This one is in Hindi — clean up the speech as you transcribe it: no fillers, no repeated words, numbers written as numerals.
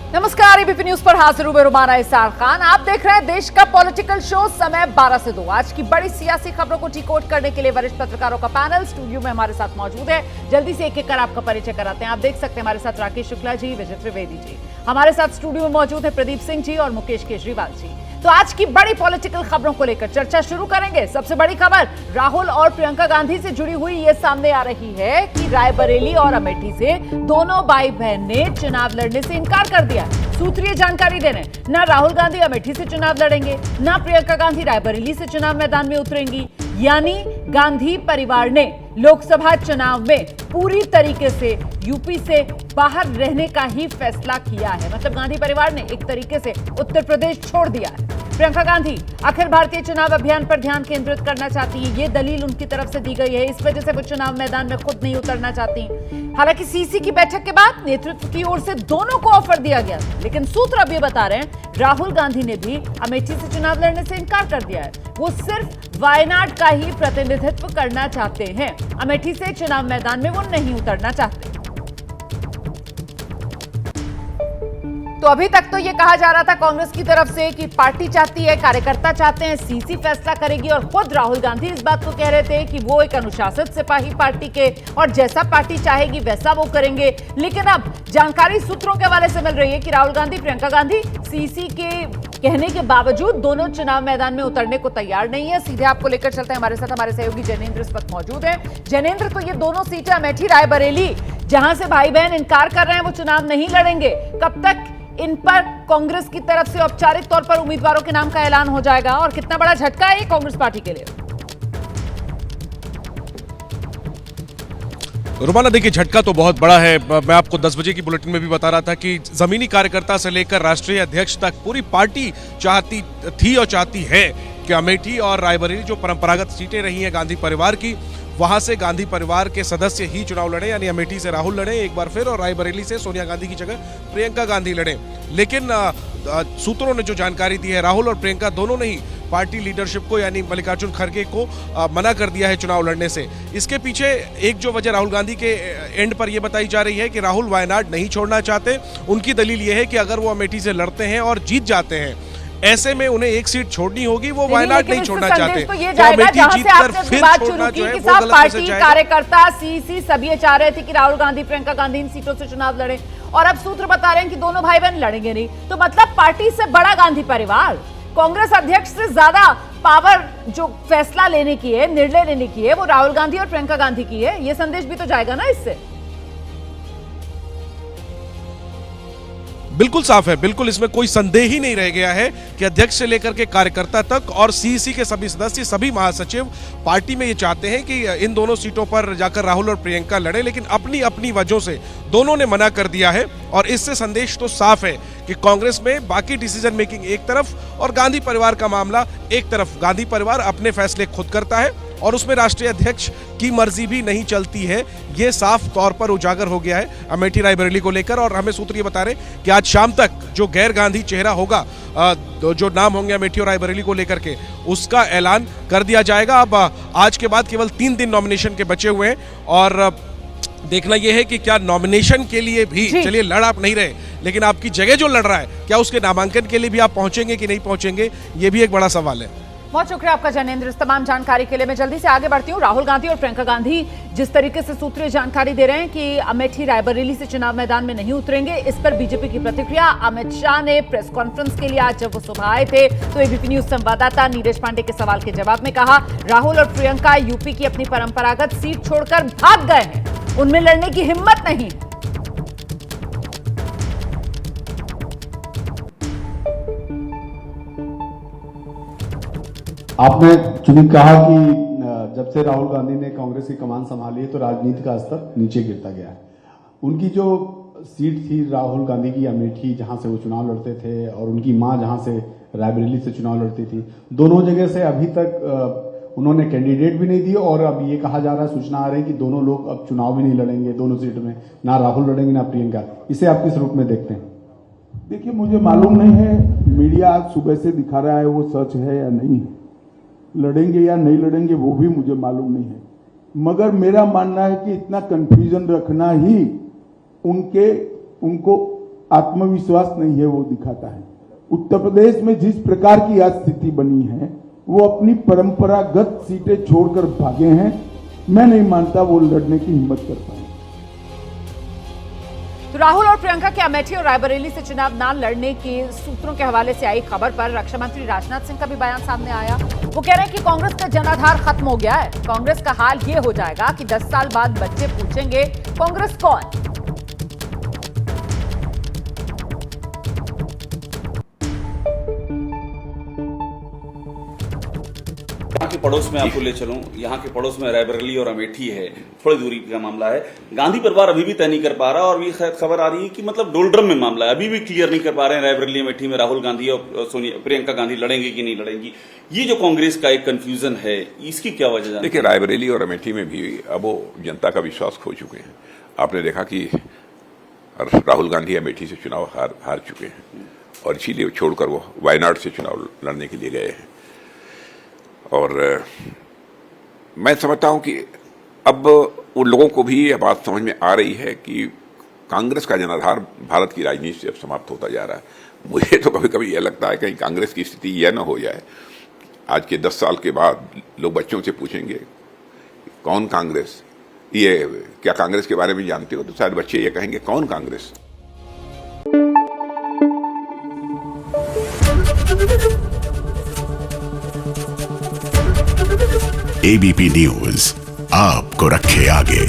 नमस्कार, एबीपी न्यूज पर हाजिर हूं मैं रुमाना इसार खान। आप देख रहे हैं देश का पॉलिटिकल शो, समय 12 से 2। आज की बड़ी सियासी खबरों को डिकोड करने के लिए वरिष्ठ पत्रकारों का पैनल स्टूडियो में हमारे साथ मौजूद है। जल्दी से एक एक कर आपका परिचय कराते हैं। आप देख सकते हैं हमारे साथ राकेश शुक्ला जी, विजय त्रिवेदी जी, हमारे साथ स्टूडियो में मौजूद है प्रदीप सिंह जी और मुकेश केजरीवाल जी। तो आज की बड़ी पॉलिटिकल खबरों को लेकर चर्चा शुरू करेंगे। सबसे बड़ी खबर राहुल और प्रियंका गांधी से जुड़ी हुई ये सामने आ रही है कि रायबरेली और अमेठी से दोनों भाई बहन ने चुनाव लड़ने से इनकार कर दिया। सूत्रीय जानकारी दे रहे हैं, ना राहुल गांधी अमेठी से चुनाव लड़ेंगे, ना प्रियंका गांधी रायबरेली से चुनाव मैदान में उतरेंगी। यानी गांधी परिवार ने लोकसभा चुनाव में पूरी तरीके से यूपी से बाहर रहने का ही फैसला किया है। मतलब गांधी परिवार ने एक तरीके से उत्तर प्रदेश छोड़ दिया है। प्रियंका गांधी अखिल भारतीय चुनाव अभियान पर ध्यान केंद्रित करना चाहती है, ये दलील उनकी तरफ से दी गई है। इस वजह से वो चुनाव मैदान में खुद नहीं उतरना चाहती। हालांकि सीसी की बैठक के बाद नेतृत्व की ओर से दोनों को ऑफर दिया गया, लेकिन सूत्र अब ये बता रहे हैं राहुल गांधी ने भी अमेठी से चुनाव लड़ने से इनकार कर दिया है। वो सिर्फ वायनाड का ही प्रतिनिधित्व करना चाहते हैं, अमेठी से चुनाव मैदान में वो नहीं उतरना चाहते। तो अभी तक तो ये कहा जा रहा था कांग्रेस की तरफ से कि पार्टी चाहती है, कार्यकर्ता चाहते हैं, सीसी फैसला करेगी, और खुद राहुल गांधी इस बात को कह रहे थे कि वो एक अनुशासित सिपाही पार्टी के और जैसा पार्टी चाहेगी वैसा वो करेंगे। लेकिन अब जानकारी सूत्रों के हवाले से मिल रही है कि राहुल गांधी, प्रियंका गांधी सीसी के कहने के बावजूद दोनों चुनाव मैदान में उतरने को तैयार नहीं है। सीधे आपको लेकर चलते हैं, हमारे साथ हमारे सहयोगी जैनेंद्र इस वक्त मौजूद है। जैनेंद्र, तो ये दोनों सीटें अमेठी रायबरेली जहां से भाई बहन इनकार कर रहे हैं वो चुनाव नहीं लड़ेंगे, कब तक इन पर कांग्रेस की तरफ से औपचारिक तौर पर उम्मीदवारों के नाम का ऐलान हो जाएगा और कितना बड़ा झटका है ये कांग्रेस पार्टी के लिए? रुमाना, देखिए झटका तो बहुत बड़ा है। मैं आपको 10 बजे की बुलेटिन में भी बता रहा था कि जमीनी कार्यकर्ता से लेकर राष्ट्रीय अध्यक्ष तक पूरी पार्टी चाहती थी और चाहती है कि अमेठी और रायबरेली जो परंपरागत सीटें रही हैं गांधी परिवार की, वहां से गांधी परिवार के सदस्य ही चुनाव लड़े। यानी अमेठी से राहुल लड़े एक बार फिर और रायबरेली से सोनिया गांधी की जगह प्रियंका गांधी लड़े। लेकिन सूत्रों ने जो जानकारी दी है, राहुल और प्रियंका दोनों ने ही पार्टी लीडरशिप को यानी मल्लिकार्जुन खड़गे को मना कर दिया है चुनाव लड़ने से। इसके पीछे एक जो वजह राहुल गांधी के एंड पर यह बताई जा रही है कि राहुल वायनाड नहीं छोड़ना चाहते। उनकी दलील यह है कि अगर वो अमेठी से लड़ते हैं और जीत जाते हैं, ऐसे में उन्हें एक सीट छोड़नी होगी, वो वायनाड नहीं छोड़ना चाहते। तो अमेठी जीतकर फिर छोड़ना जो है वो गलत पार्टी कार्यकर्ता सीसी सभी चाह रहे थे कि राहुल गांधी, प्रियंका गांधी इन सीटों से चुनाव लड़े, और अब सूत्र बता रहे हैं कि दोनों भाई बहन लड़ेंगे नहीं। तो मतलब पार्टी से बड़ा गांधी परिवार, कांग्रेस अध्यक्ष से ज्यादा पावर जो फैसला लेने की है, निर्णय लेने की है, वो राहुल गांधी और प्रियंका गांधी की है। ये संदेश भी तो जाएगा ना इससे। बिल्कुल साफ है, बिल्कुल इसमें कोई संदेह ही नहीं रह गया है कि अध्यक्ष से लेकर के कार्यकर्ता तक और सीईसी के सभी सदस्य, सभी महासचिव पार्टी में ये चाहते हैं कि इन दोनों सीटों पर जाकर राहुल और प्रियंका लड़े। लेकिन अपनी अपनी वजहों से दोनों ने मना कर दिया है और इससे संदेश तो साफ है कि कांग्रेस में बाकी डिसीजन मेकिंग एक तरफ और गांधी परिवार का मामला एक तरफ। गांधी परिवार अपने फैसले खुद करता है और उसमें राष्ट्रीय अध्यक्ष की मर्जी भी नहीं चलती है। ये साफ तौर पर उजागर हो गया है अमेठी रायबरेली को लेकर। और हमें सूत्र ये बता रहे हैं कि आज शाम तक जो गैर गांधी चेहरा होगा, जो नाम होंगे अमेठी और रायबरेली को लेकर के, उसका ऐलान कर दिया जाएगा। अब आज के बाद केवल 3 दिन नॉमिनेशन के बचे हुए हैं और देखना यह है कि क्या नॉमिनेशन के लिए भी, चलिए लड़ आप नहीं रहे, लेकिन आपकी जगह जो लड़ रहा है, क्या उसके नामांकन के लिए भी आप पहुंचेंगे कि नहीं पहुंचेंगे, ये भी एक बड़ा सवाल है। बहुत शुक्रिया आपका जैनेंद्र, इस तमाम जानकारी के लिए। मैं जल्दी से आगे बढ़ती हूँ। राहुल गांधी और प्रियंका गांधी जिस तरीके से सूत्रीय जानकारी दे रहे हैं कि अमेठी रायबरेली से चुनाव मैदान में नहीं उतरेंगे, इस पर बीजेपी की प्रतिक्रिया। अमित शाह ने प्रेस कॉन्फ्रेंस के लिए आज जब वो सुबह आए थे तो एबीपी न्यूज संवाददाता नीरज पांडे के सवाल के जवाब में कहा, राहुल और प्रियंका यूपी की अपनी परंपरागत सीट छोड़कर भाग गए हैं, उनमें लड़ने की हिम्मत नहीं। आपने चुनी कहा कि जब से राहुल गांधी ने कांग्रेस की कमान संभाली है तो राजनीति का स्तर नीचे गिरता गया है। उनकी जो सीट थी राहुल गांधी की अमेठी, जहां से वो चुनाव लड़ते थे, और उनकी मां जहां से रायबरेली से चुनाव लड़ती थी, दोनों जगह से अभी तक उन्होंने कैंडिडेट भी नहीं दिए। और अब ये कहा जा रहा है, सूचना आ रही है कि दोनों लोग अब चुनाव भी नहीं लड़ेंगे दोनों सीट में, ना राहुल लड़ेंगे ना प्रियंका। इसे आप किस रूप में देखते हैं? देखिए, मुझे मालूम नहीं है मीडिया आज सुबह से दिखा रहा है वो सच है या नहीं है, लड़ेंगे या नहीं लड़ेंगे वो भी मुझे मालूम नहीं है। मगर मेरा मानना है कि इतना कंफ्यूजन रखना ही उनको आत्मविश्वास नहीं है वो दिखाता है। उत्तर प्रदेश में जिस प्रकार की आज स्थिति बनी है, वो अपनी परंपरागत सीटें छोड़कर भागे हैं। मैं नहीं मानता वो लड़ने की हिम्मत कर पाए। तो राहुल और प्रियंका के अमेठी और रायबरेली से चुनाव न लड़ने के सूत्रों के हवाले से आई खबर पर रक्षा मंत्री राजनाथ सिंह का भी बयान सामने आया। वो कह रहे हैं कि कांग्रेस का जनाधार खत्म हो गया है। कांग्रेस का हाल ये हो जाएगा कि 10 साल बाद बच्चे पूछेंगे कांग्रेस कौन। यहाँ के पड़ोस में आपको ले चलूं, यहाँ के पड़ोस में रायबरेली और अमेठी है, थोड़ी दूरी का मामला है। गांधी परिवार अभी भी तय नहीं कर पा रहा और ये खबर आ रही है कि मतलब डोलड्रम में मामला है, अभी भी क्लियर नहीं कर पा रहे हैं रायबरेली अमेठी में राहुल गांधी और प्रियंका गांधी लड़ेंगे कि नहीं लड़ेंगी। ये जो कांग्रेस का एक कंफ्यूजन है, इसकी क्या वजह? देखिए, रायबरेली और अमेठी में भी अब वो जनता का विश्वास खो चुके हैं। आपने देखा कि राहुल गांधी अमेठी से चुनाव हार चुके हैं और इसीलिए छोड़कर वो वायनाड से चुनाव लड़ने के लिए गए हैं। और मैं समझता हूं कि अब उन लोगों को भी यह बात समझ में आ रही है कि कांग्रेस का जनाधार भारत की राजनीति से अब समाप्त होता जा रहा है। मुझे तो कभी कभी यह लगता है कहीं कांग्रेस की स्थिति यह न हो जाए, आज के 10 साल के बाद लोग बच्चों से पूछेंगे कौन कांग्रेस, ये क्या कांग्रेस के बारे में जानते हो, तो शायद बच्चे ये कहेंगे कौन कांग्रेस। एबीपी न्यूज आपको रखे आगे।